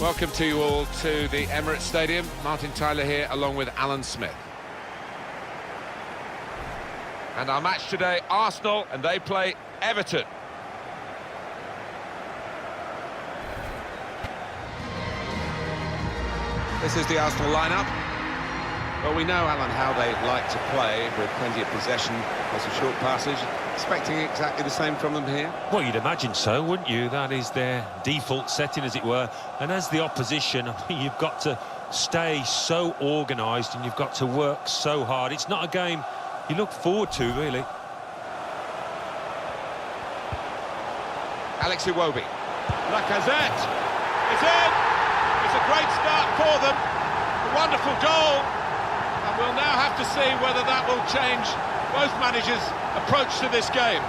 Welcome to you all to the Emirates Stadium. Martin Tyler here, along with Alan Smith. And our match today, Arsenal, and they play Everton. This is the Arsenal lineup. Well, we know, Alan, how they like to play, with plenty of possession, lots of short passes. Expecting exactly the same from them here? Well, you'd imagine so, wouldn't you? That is their default setting, as it were. And as the opposition, I mean, you've got to stay so organised and you've got to work so hard. It's not a game you look forward to, really. Alex Iwobi. Lacazette. It's in! It's a great start for them. A wonderful goal. And we'll now have to see whether that will change both managers' approach to this game.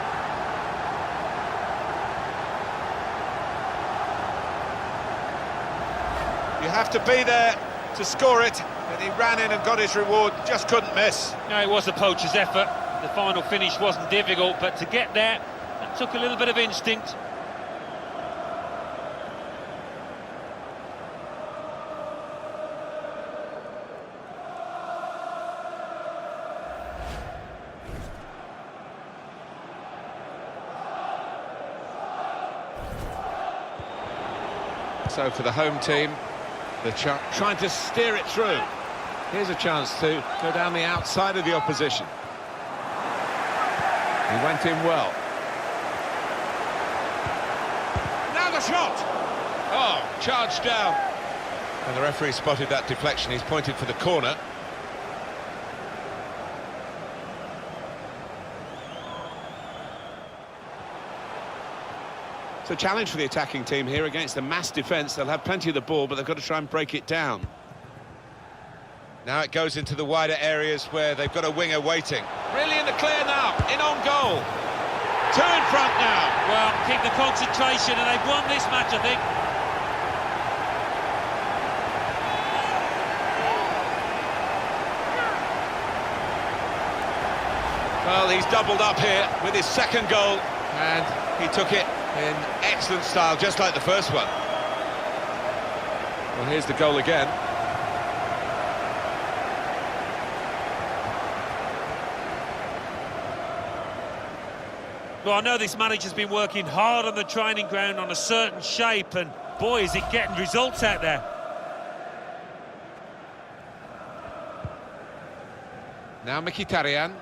You have to be there to score it, and he ran in and got his reward, just couldn't miss. No, it was a poacher's effort. The final finish wasn't difficult, but to get there, that took a little bit of instinct. So for the home team, they're trying to steer it through. Here's a chance to go down the outside of the opposition. He went in well. Now the shot! Oh, charged down. And the referee spotted that deflection. He's pointed for the corner. It's a challenge for the attacking team here against a mass defence. They'll have plenty of the ball, but they've got to try and break it down. Now it goes into the wider areas where they've got a winger waiting. Really in the clear now, in on goal. Two in front now. Well, keep the concentration, and they've won this match, I think. Well, he's doubled up here with his second goal, and he took it in excellent style, just like the first one. Well, here's the goal again. Well, I know this manager's been working hard on the training ground on a certain shape, and boy, is it getting results out there. Now Mkhitaryan.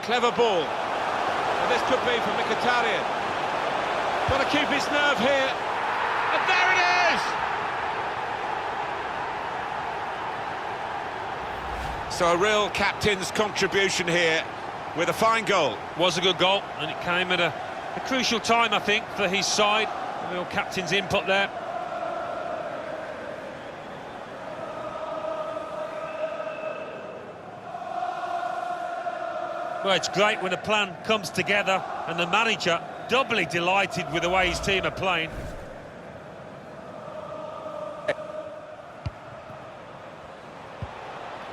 Clever ball. And this could be for Mkhitaryan. Got to keep his nerve here. And there it is! So a real captain's contribution here with a fine goal. Was a good goal, and it came at a crucial time, I think, for his side. A real captain's input there. Well, it's great when a plan comes together, and the manager doubly delighted with the way his team are playing.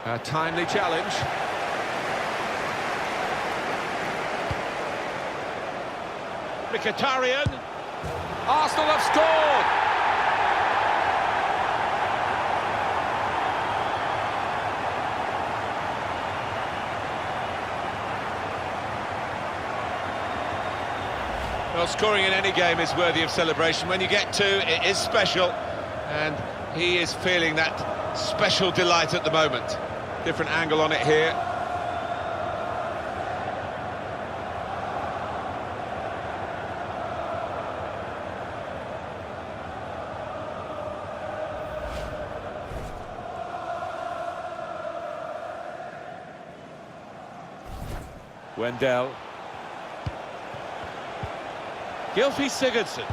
A timely challenge. Mkhitaryan. Arsenal have scored! Well, scoring in any game is worthy of celebration. When you get two, it is special, and he is feeling that special delight at the moment. Different angle on it here. Wendell. Gylfi Sigurdsson.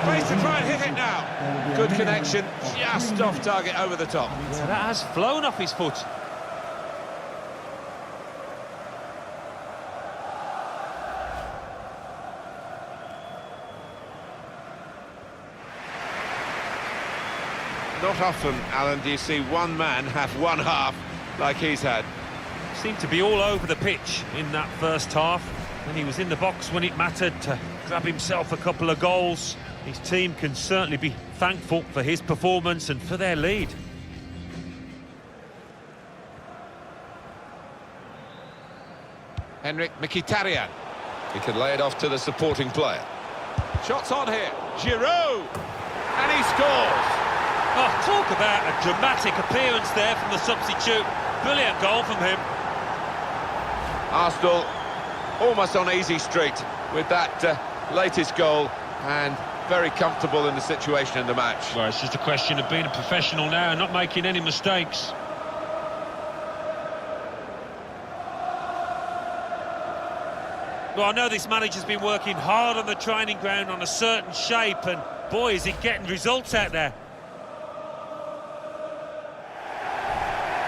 Space to try and hit it now. Good connection, just off target, over the top. So that has flown off his foot. Not often, Alan, do you see one man have one half like he's had. Seemed to be all over the pitch in that first half. And he was in the box when it mattered to grab himself a couple of goals. His team can certainly be thankful for his performance and for their lead. Henrik Mkhitaryan. He can lay it off to the supporting player. Shots on here. Giroud! And he scores! Oh, talk about a dramatic appearance there from the substitute. Brilliant goal from him. Arsenal almost on easy street with that latest goal, and very comfortable in the situation in the match. Well, it's just a question of being a professional now and not making any mistakes. Well, I know this manager's been working hard on the training ground on a certain shape, and boy, is he getting results out there.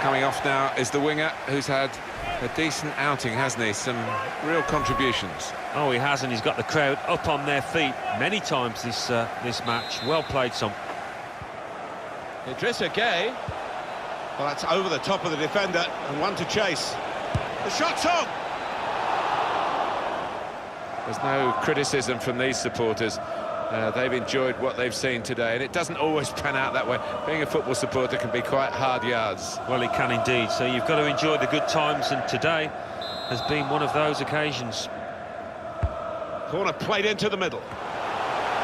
Coming off now is the winger, who's had a decent outing, hasn't he? Some real contributions. Oh, he has, and he's got the crowd up on their feet many times this match. Well played, son. Idrissa Gueye. Well, that's over the top of the defender, and one to chase. The shot's on! There's no criticism from these supporters. They've enjoyed what they've seen today, and it doesn't always pan out that way. Being a football supporter can be quite hard yards. Well, it can indeed, so you've got to enjoy the good times, and today has been one of those occasions. Corner played into the middle.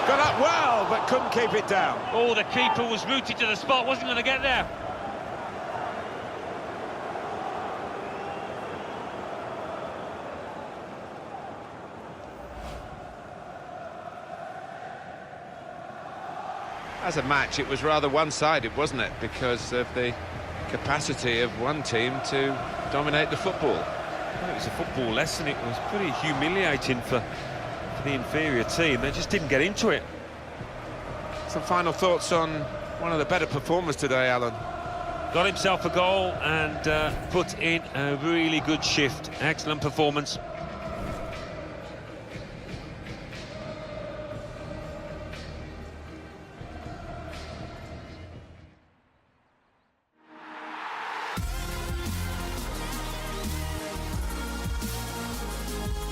Got up well, but couldn't keep it down. Oh, the keeper was rooted to the spot, wasn't going to get there. As a match, it was rather one-sided, wasn't it? Because of the capacity of one team to dominate the football. Well, it was a football lesson. It was pretty humiliating for the inferior team. They just didn't get into it. Some final thoughts on one of the better performers today, Alan? Got himself a goal and put in a really good shift. Excellent performance.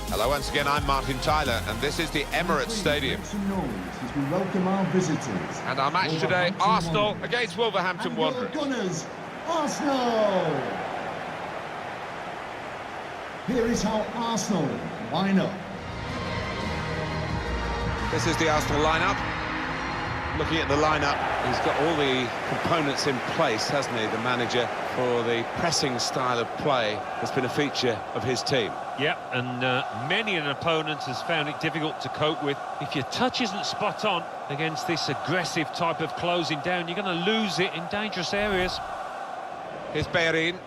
Hello once again, I'm Martin Tyler, and this is the Emirates Stadium. As we welcome our visitors. And our match today, Arsenal against Wolverhampton Wanderers. Gunners, Arsenal! Here is how Arsenal line up. This is the Arsenal lineup. Looking at the lineup, he's got all the components in place, hasn't he, the manager, for the pressing style of play that's been a feature of his team. Yeah, and many an opponent has found it difficult to cope with. If your touch isn't spot on against this aggressive type of closing down, you're going to lose it in dangerous areas. Here's Bellerin.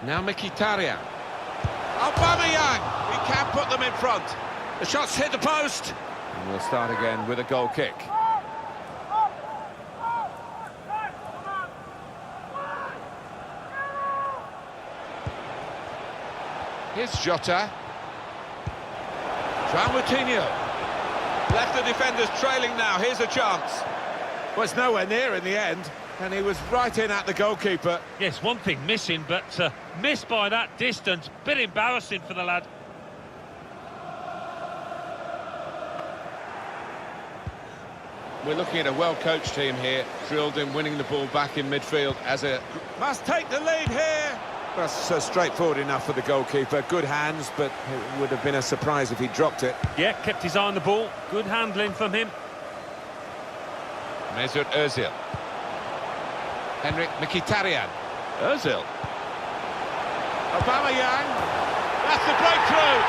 Now Mkhitaryan. Aubameyang! He can put them in front. The shot's hit the post. And we'll start again with a goal kick. Here's Jota. João Moutinho. Left the defenders trailing now. Here's a chance. Well, it's nowhere near in the end, and he was right in at the goalkeeper. Yes, one thing missing, but missed by that distance. Bit embarrassing for the lad. We're looking at a well-coached team here, drilled in winning the ball back in midfield as a... Must take the lead here! That's straightforward enough for the goalkeeper. Good hands, but it would have been a surprise if he dropped it. Yeah, kept his eye on the ball. Good handling from him. Mesut Ozil. Henrik Mkhitaryan. Ozil. Aubameyang. That's the breakthrough.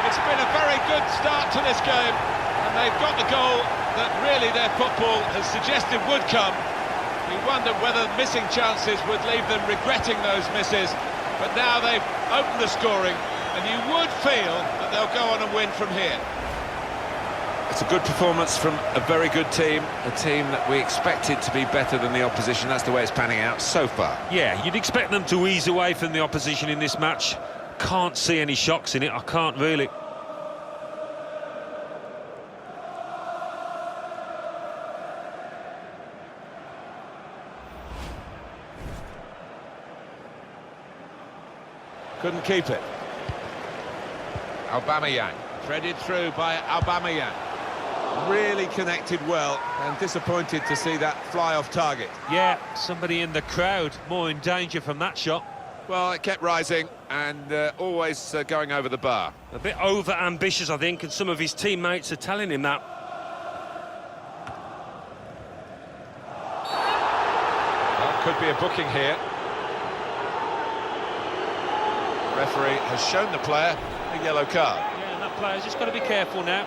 It's been a very good start to this game, and they've got the goal that really their football has suggested would come. You wondered whether missing chances would leave them regretting those misses, but now they've opened the scoring, and you would feel that they'll go on and win from here. It's a good performance from a very good team, a team that we expected to be better than the opposition. That's the way it's panning out so far. Yeah, you'd expect them to ease away from the opposition in this match. Can't see any shocks in it, I can't really. Couldn't keep it. Aubameyang. Threaded through by Aubameyang. Really connected well, and disappointed to see that fly off target. Yeah, somebody in the crowd more in danger from that shot. Well, it kept rising and always going over the bar. A bit over-ambitious, I think, and some of his teammates are telling him that. Well, could be a booking here. Referee has shown the player a yellow card. Yeah, and that player's just got to be careful now.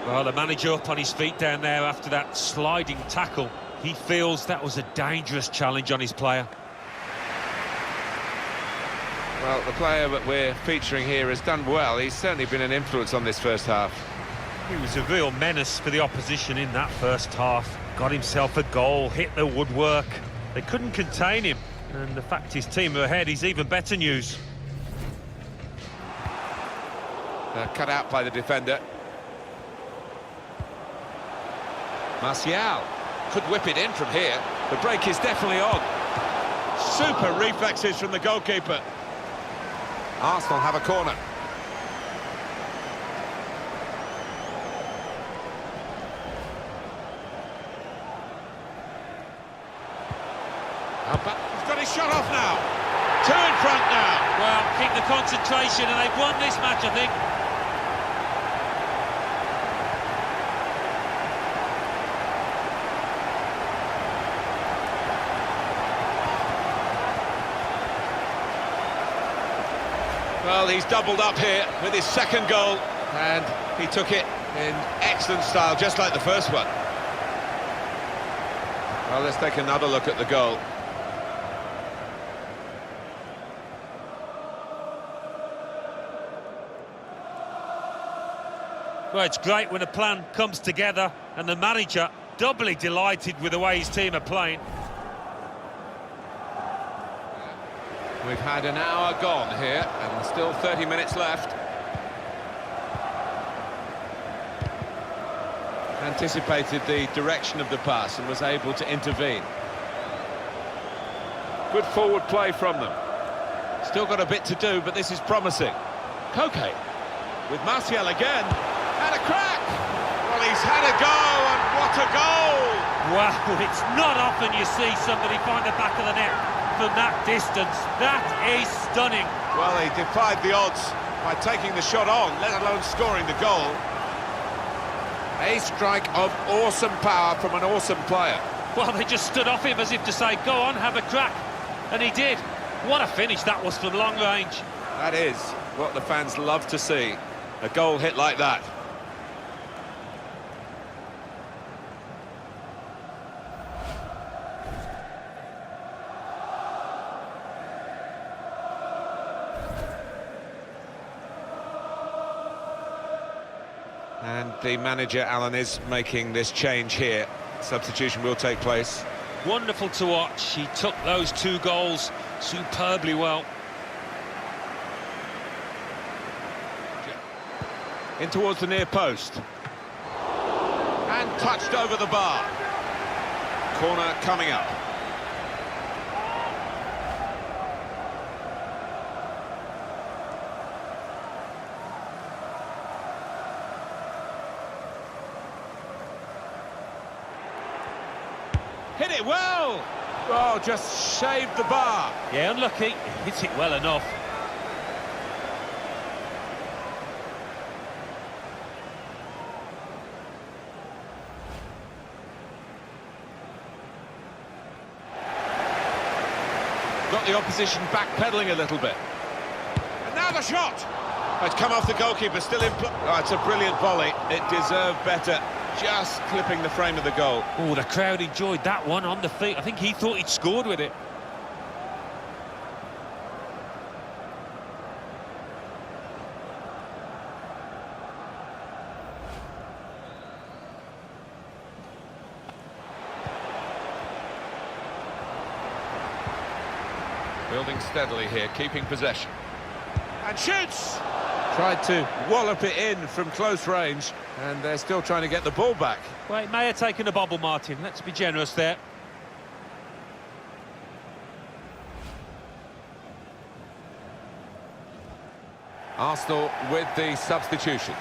Well, the manager up on his feet down there after that sliding tackle. He feels that was a dangerous challenge on his player. Well, the player that we're featuring here has done well. He's certainly been an influence on this first half. He was a real menace for the opposition in that first half. Got himself a goal, hit the woodwork. They couldn't contain him. And the fact his team are ahead is even better news. Cut out by the defender. Martial could whip it in from here. The break is definitely on. Super reflexes from the goalkeeper. Arsenal have a corner. He's got his shot off now. Two in front now. Well, keep the concentration, and they've won this match, I think. Well, he's doubled up here with his second goal, and he took it in excellent style, just like the first one. Well, let's take another look at the goal. Well, it's great when a plan comes together, and the manager doubly delighted with the way his team are playing. We've had an hour gone here, and still 30 minutes left. Anticipated the direction of the pass and was able to intervene. Good forward play from them. Still got a bit to do, but this is promising. Koke with Martial again, and a crack! Well, he's had a go, and what a goal! Wow, it's not often you see somebody find the back of the net from that distance. That is stunning. Well, he defied the odds by taking the shot on, let alone scoring the goal. A strike of awesome power from an awesome player. Well, they just stood off him as if to say, go on, have a crack. And he did. What a finish that was from long range. That is what the fans love to see, a goal hit like that. And the manager, Alan, is making this change here. Substitution will take place. Wonderful to watch. He took those two goals superbly well. In towards the near post. And touched over the bar. Corner coming up. Hit it well! Oh, just shaved the bar. Yeah, unlucky. Hits it well enough. Got the opposition backpedaling a little bit. And now the shot! It's come off the goalkeeper, still in play. Oh, it's a brilliant volley. It deserved better. Just clipping the frame of the goal. Oh, the crowd enjoyed that one on the feet. I think he thought he'd scored with it. Building steadily here, keeping possession. And shoots! Tried to wallop it in from close range, and they're still trying to get the ball back. Well, it may have taken a bobble, Martin. Let's be generous there. Arsenal with the substitution.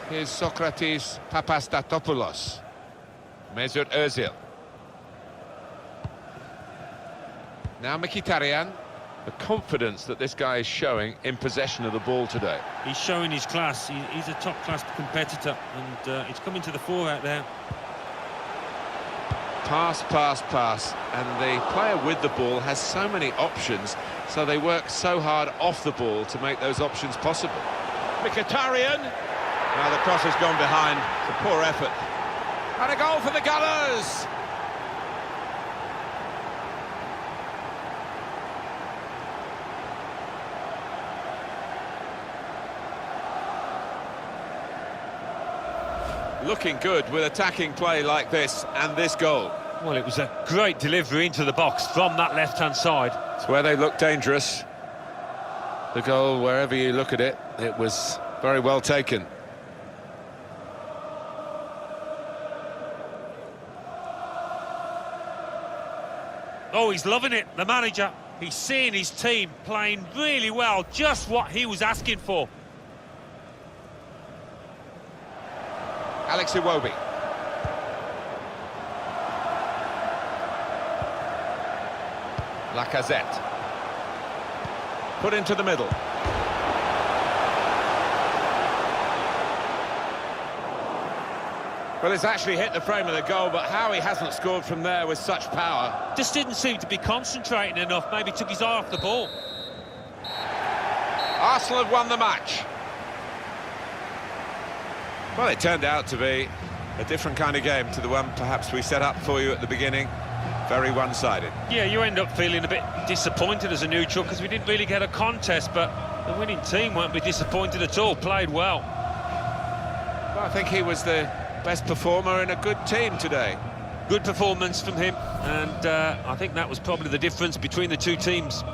Here's Socrates Papastatopoulos. Mesut Ozil. Now Mkhitaryan. The confidence that this guy is showing in possession of the ball today. He's showing his class. He's a top-class competitor, and it's coming to the fore out there. Pass, pass, pass. And the player with the ball has so many options, so they work so hard off the ball to make those options possible. Mkhitaryan. Now the cross has gone behind. It's a poor effort. And a goal for the Gunners! Looking good with attacking play like this and this goal. Well, it was a great delivery into the box from that left-hand side. It's where they look dangerous. The goal, wherever you look at it, it was very well taken. Oh, he's loving it, the manager. He's seeing his team playing really well, just what he was asking for. Alex Iwobi. Lacazette. Put into the middle. Well, it's actually hit the frame of the goal, but how he hasn't scored from there with such power. Just didn't seem to be concentrating enough, maybe took his eye off the ball. Arsenal have won the match. Well, it turned out to be a different kind of game to the one perhaps we set up for you at the beginning. Very one-sided. Yeah, you end up feeling a bit disappointed as a neutral because we didn't really get a contest, but the winning team won't be disappointed at all, played well. Well, I think he was the best performer in a good team today. Good performance from him, and I think that was probably the difference between the two teams.